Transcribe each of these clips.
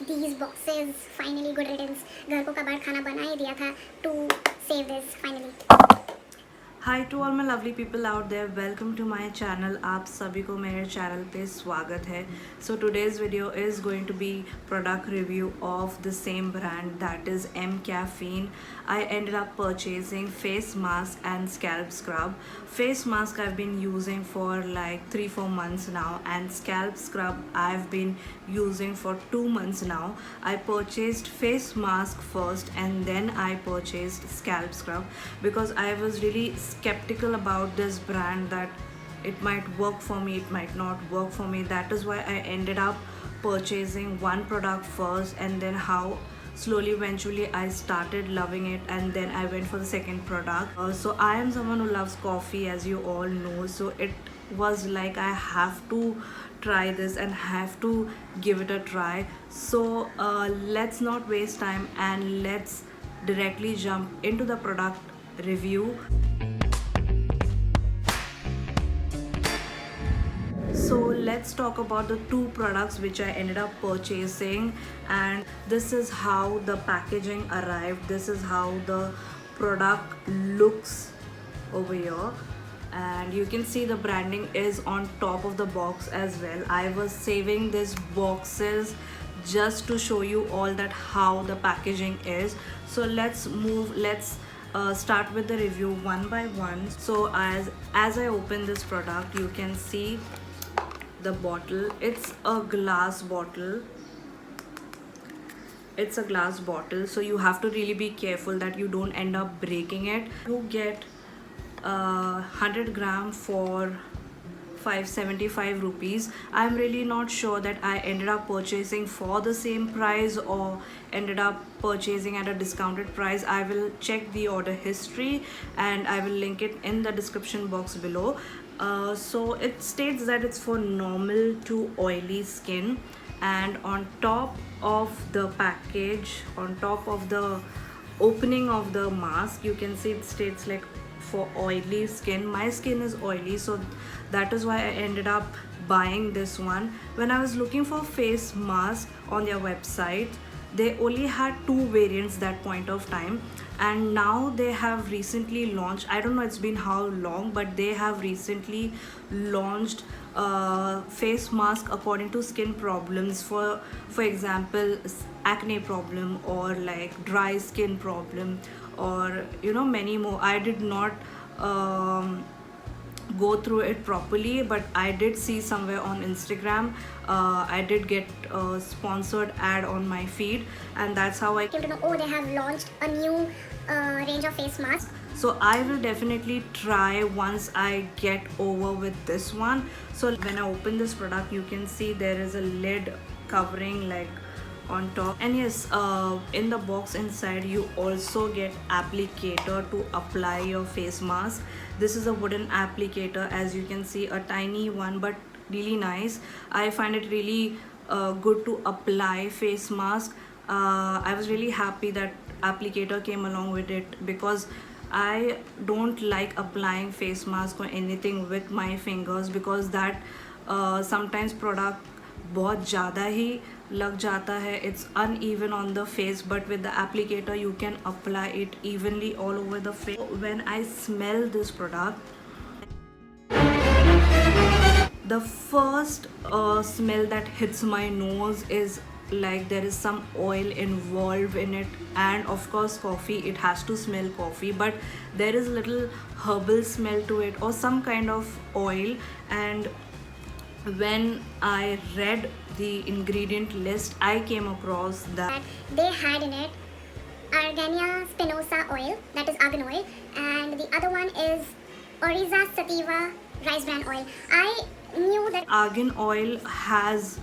these boxes. Finally, good riddance. घर को कबाड़ खाना बना ही दिया था to save this finally. Hi to all my lovely people out there, welcome to my channel. आप सभी को मेरे चैनल पे स्वागत है। So today's video is going to be product review of the same brand, that is M Caffeine. I ended up purchasing face mask and scalp scrub. Face mask I've been using for like 3-4 months now, and scalp scrub I've been using for 2 months now. I purchased face mask first and then I purchased scalp scrub because I was really skeptical about this brand, that it might work for me, it might not work for me. That is why I ended up purchasing one product first, and then how slowly eventually I started loving it, and then I went for the second product. So I am someone who loves coffee, as you all know, so it was like I have to try this and have to give it a try. So let's not waste time and let's directly jump into the product review. So let's talk about the two products which I ended up purchasing, and this is how the packaging arrived. This is how the product looks over here, and you can see the branding is on top of the box as well. I was saving these boxes just to show you all that how the packaging is. So let's start with the review one by one. So as I open this product, you can see the bottle. It's a glass bottle. It's a glass bottle, so you have to really be careful that you don't end up breaking it. You get 100 gram for 575 rupees. I'm really not sure that I ended up purchasing for the same price or ended up purchasing at a discounted price. I will check the order history and I will link it in the description box below. So it states that it's for normal to oily skin, and on top of the package, on top of the opening of the mask, you can see it states like for oily skin. My skin is oily, so that is why I ended up buying this one. When I was looking for face mask on their website, they only had two variants that point of time, and now they have recently launched, I don't know it's been how long, but they have recently launched face mask according to skin problems. For example, acne problem, or like dry skin problem, or many more. I did not go through it properly, but I did see somewhere on Instagram. I did get a sponsored ad on my feed, and that's how I Came to know, oh, they have launched a new range of face masks. So I will definitely try once I get over with this one. So when I open this product, you can see there is a lid covering like on top, and yes, in the box inside you also get applicator to apply your face mask. This is a wooden applicator, as you can see, a tiny one but really nice. I find it really good to apply face mask. I was really happy that applicator came along with it, because I don't like applying face mask or anything with my fingers, because that sometimes product बहुत ज़्यादा ही लग जाता है. It's uneven on the face, but with the applicator you can apply it evenly all over the face. When I smell this product, the first smell that hits my nose is like there is some oil involved in it, and of course coffee. It has to smell coffee, but there is a little herbal smell to it, or some kind of oil. And when I read the ingredient list, I came across that They had in it Argania spinosa oil, that is argan oil, and the other one is Oriza sativa rice bran oil. I knew that argan oil has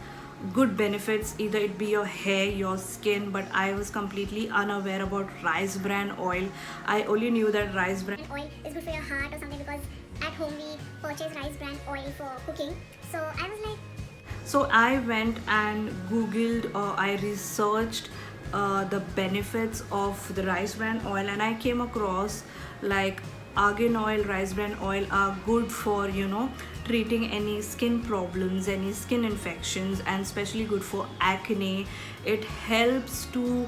good benefits, either it be your hair, your skin, but I was completely unaware about rice bran oil. I only knew that rice bran oil is good for your heart or something, because at home we purchase rice bran oil for cooking. So I was like, so I went and googled, or I researched the benefits of the rice bran oil, and I came across like argan oil, rice bran oil are good for, treating any skin problems, any skin infections, and especially good for acne. It helps to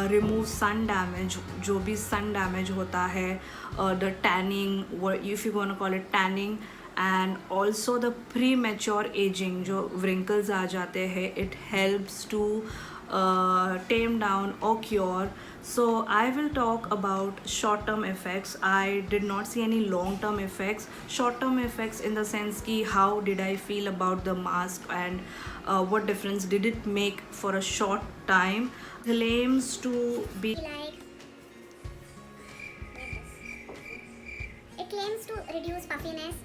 remove sun damage, जो भी sun damage होता है, the tanning, what if you wanna call it tanning, and also the premature aging, जो wrinkles आ जाते हैं, it helps to tame down or cure. So I will talk about short term effects. I did not see any long term effects. Short term effects in the sense ki how did I feel about the mask, and what difference did it make for a short time. Claims to be Like it claims to reduce puffiness,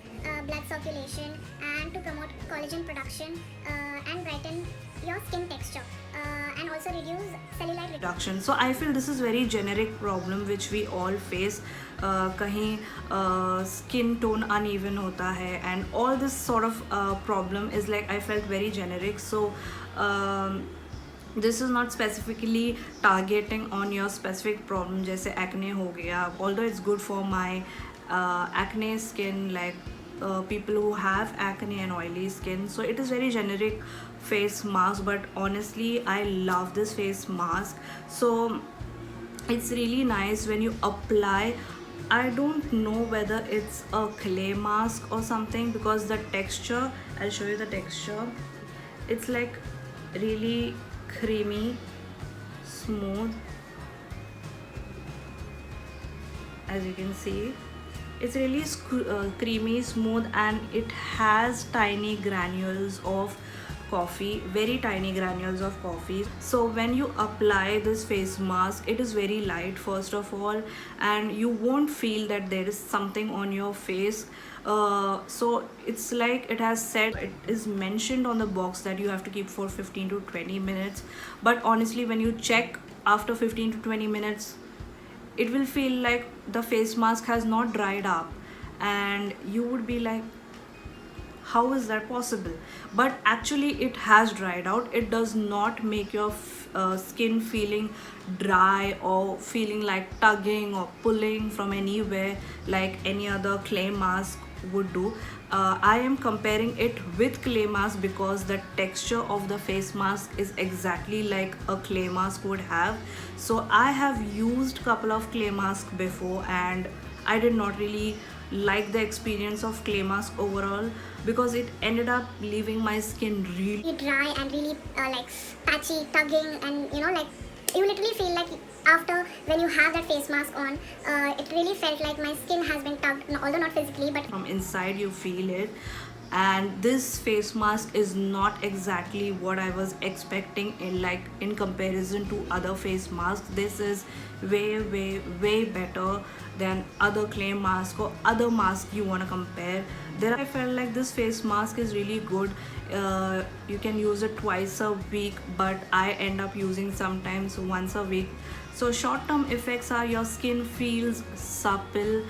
blood circulation, and to promote collagen production and brighten your skin texture, and also reduce cellulite reduction. So I feel this is very generic problem which we all face. कहीं skin tone uneven होता है, and all this sort of problem is like, I felt very generic. So this is not specifically targeting on your specific problem जैसे acne हो गया, although it's good for my acne skin, like people who have acne and oily skin. So it is very generic face mask, but honestly I love this face mask. So it's really nice when you apply. I don't know whether it's a clay mask or something, because the texture, I'll show you the texture. It's like really creamy, smooth, as you can see. It's really creamy, smooth, and it has tiny granules of coffee, very tiny granules of coffee. So when you apply this face mask, it is very light first of all, and you won't feel that there is something on your face. So it's like it has said, it is mentioned on the box that you have to keep for 15 to 20 minutes, but honestly when you check after 15 to 20 minutes, it will feel like the face mask has not dried up, and you would be like, how is that possible? But actually it has dried out. It does not make your skin feeling dry or feeling like tugging or pulling from anywhere like any other clay mask would do. I am comparing it with clay mask because the texture of the face mask is exactly like a clay mask would have. So I have used couple of clay masks before, and I did not really like the experience of clay mask overall, because it ended up leaving my skin really dry and really like patchy, tugging, and like you literally feel like after when you have that face mask on, it really felt like my skin has been tugged, although not physically, but from inside you feel it. And this face mask is not exactly what I was expecting in comparison to other face masks. This is way better than other clay mask or other mask you want to compare. There I felt like this face mask is really good. You can use it twice a week, but I end up using sometimes once a week. So short term effects are your skin feels supple.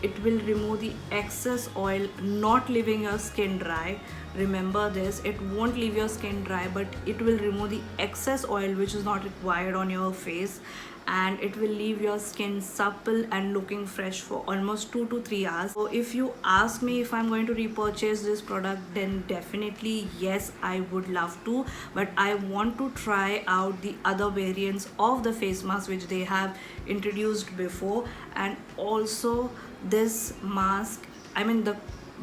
It will remove the excess oil, not leaving your skin dry. Remember this, it won't leave your skin dry, but it will remove the excess oil which is not required on your face, and it will leave your skin supple and looking fresh for almost 2 to 3 hours. So if you ask me if I'm going to repurchase this product, then definitely yes, I would love to, but I want to try out the other variants of the face mask which they have introduced before. And also this mask, I mean the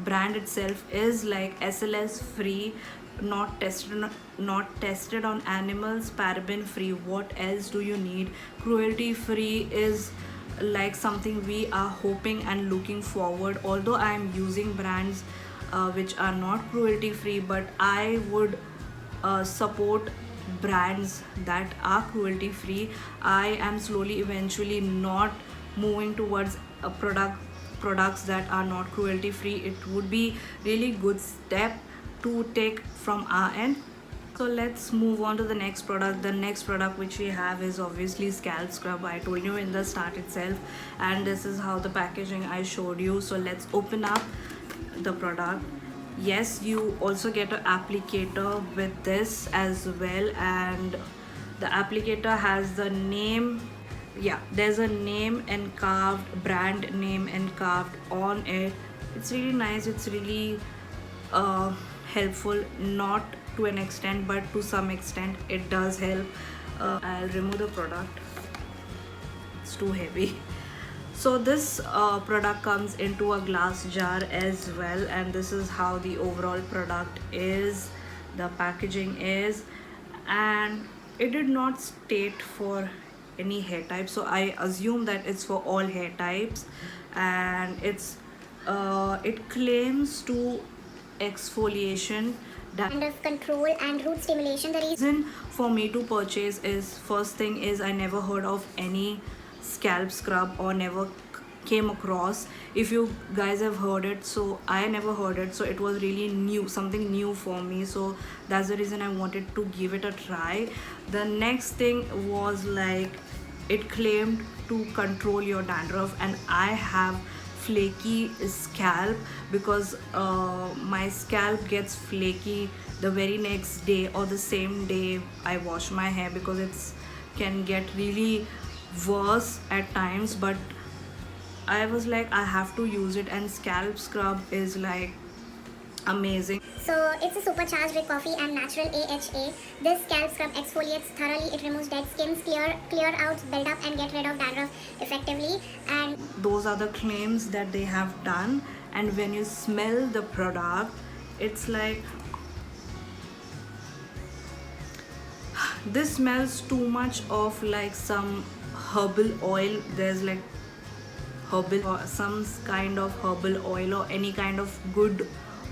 brand itself is like SLS free, not tested on animals, paraben free. What else do you need? Cruelty free is like something we are hoping and looking forward, although I am using brands which are not cruelty free, but I would support brands that are cruelty free. I am slowly eventually not moving towards a products that are not cruelty free. It would be really good step to take from our end. So let's move on to the next product. The next product which we have is obviously scalp scrub. I told you in the start itself, and this is how the packaging I showed you. So let's open up the product. Yes, you also get an applicator with this as well, and the applicator has the name yeah, there's a name and carved, brand name and carved on it. It's really nice. It's really helpful, not to an extent, but to some extent it does help. I'll remove the product, it's too heavy. So this product comes into a glass jar as well, and this is how the overall product is, the packaging is. And it did not state for any hair type, so I assume that it's for all hair types. And it claims to exfoliation. Dandruff control and root stimulation. The Reason for me to purchase is, first thing is, I never heard of any scalp scrub or never came across. If you guys have heard it, so I never heard it, so it was really new, something new for me, so that's the reason I wanted to give it a try. The next thing was like, it claimed to control your dandruff, and I have flaky scalp because my scalp gets flaky the very next day or the same day I wash my hair, because it's can get really worse at times. But I was like, I have to use it, and scalp scrub is like amazing. So it's a supercharged with coffee and natural AHA. This scalp scrub exfoliates thoroughly. It removes dead skins, clear out buildup, and get rid of dandruff effectively. And those are the claims that they have done. And when you smell the product, it's like, this smells too much of like some herbal oil. There's like herbal or some kind of herbal oil or any kind of good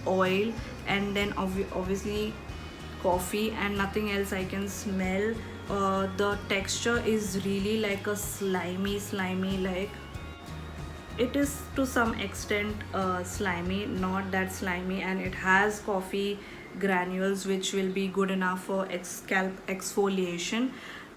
oil, and then obviously coffee, and nothing else I can smell. The texture is really like a slimy, like, it is to some extent slimy, not that slimy, and it has coffee granules which will be good enough for scalp exfoliation.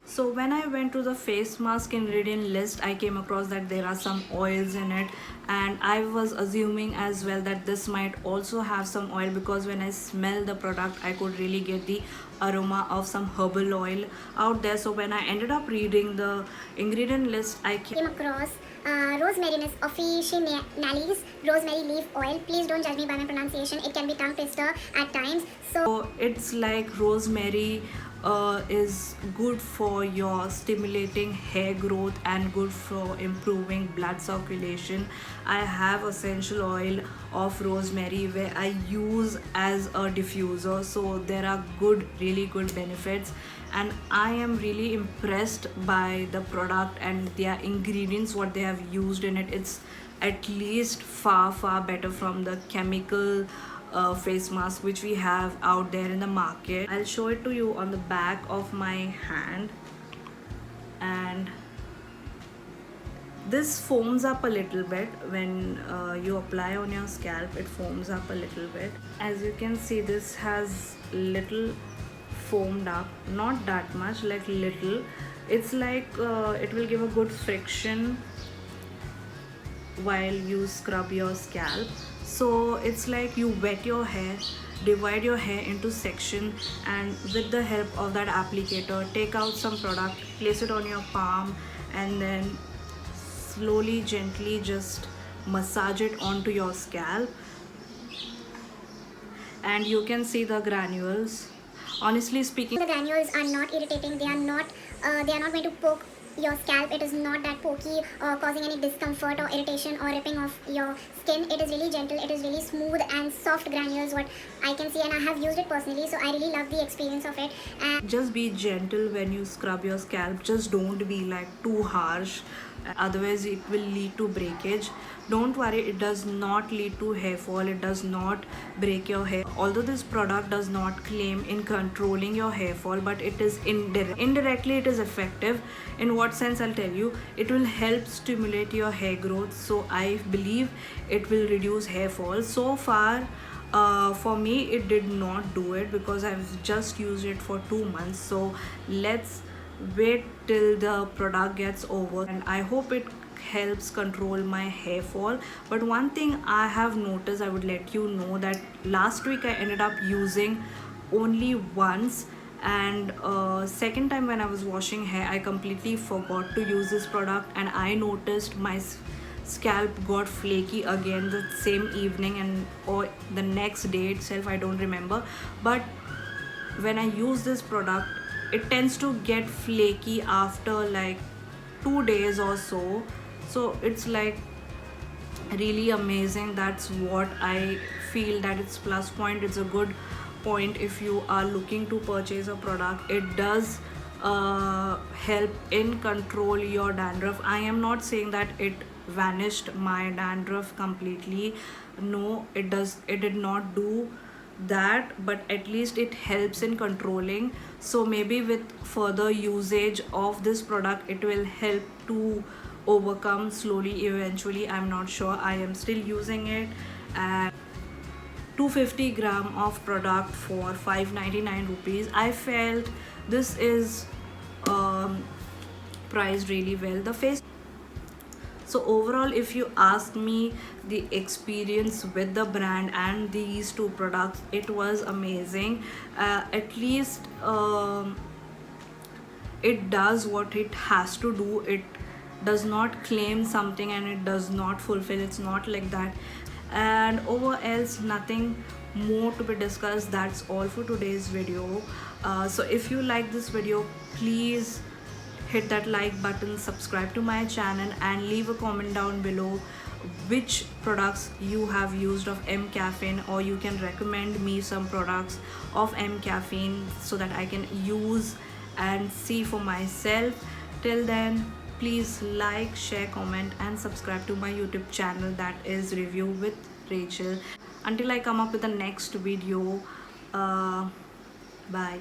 So when I went to the face mask ingredient list, I came across that there are some oils in it, and I was assuming as well that this might also have some oil, because when I smell the product I could really get the aroma of some herbal oil out there. So when I ended up reading the ingredient list, I came across Rosmarinus officinalis rosemary leaf oil. Please don't judge me by my pronunciation, it can be tongue twister at times. So it's like rosemary is good for your stimulating hair growth and good for improving blood circulation. I have essential oil of rosemary where I use as a diffuser, so there are really good benefits, and I am really impressed by the product and their ingredients, what they have used in it. It's at least far better from the chemical face mask which we have out there in the market. I'll show it to you on the back of my hand, and this foams up a little bit when you apply on your scalp. It foams up a little bit. As you can see, this has little foamed up, not that much, like little. It's like it will give a good friction while you scrub your scalp. So it's like you wet your hair, divide your hair into section, and with the help of that applicator, take out some product, place it on your palm, and then slowly, gently just massage it onto your scalp, and you can see the granules. Honestly speaking, the granules are not irritating. They are not going to poke your scalp. It is not that pokey or causing any discomfort or irritation or ripping off your skin. It is really gentle, it is really smooth and soft granules, what I can see, and I have used it personally, so I really love the experience of it. And just be gentle when you scrub your scalp, just don't be like too harsh, otherwise it will lead to breakage. Don't worry, it does not lead to hair fall, it does not break your hair. Although this product does not claim in controlling your hair fall, but it is indirectly it is effective. In what sense, I'll tell you. It will help stimulate your hair growth, so I believe it will reduce hair fall. So far for me it did not do it, because I've just used it for 2 months. So let's wait till the product gets over, and I hope it helps control my hair fall. But one thing I have noticed, I would let you know, that last week I ended up using only once, And second time when I was washing hair, I completely forgot to use this product, and I noticed my scalp got flaky again the same evening, and or the next day itself, I don't remember. But when I use this product, it tends to get flaky after like 2 days or so. So it's like really amazing. That's what I feel that it's plus point. It's a good point if you are looking to purchase a product. It does help in control your dandruff. I am not saying that it vanished my dandruff completely. No, it did not do that, but at least it helps in controlling. So maybe with further usage of this product, it will help to overcome slowly eventually. I'm not sure. I am still using it. And 250 gram of product for 599 rupees. I felt this is priced really well. The face. So overall, if you ask me, the experience with the brand and these two products, it was amazing. At least it does what it has to do. It does not claim something and it does not fulfill. It's not like that. And over else, nothing more to be discussed. That's all for today's video. So if you like this video, please hit that like button, subscribe to my channel, and leave a comment down below which products you have used of M Caffeine, or you can recommend me some products of M Caffeine so that I can use and see for myself. Till then, please like, share, comment, and subscribe to my YouTube channel, that is Review with Rachel. Until I come up with the next video, bye.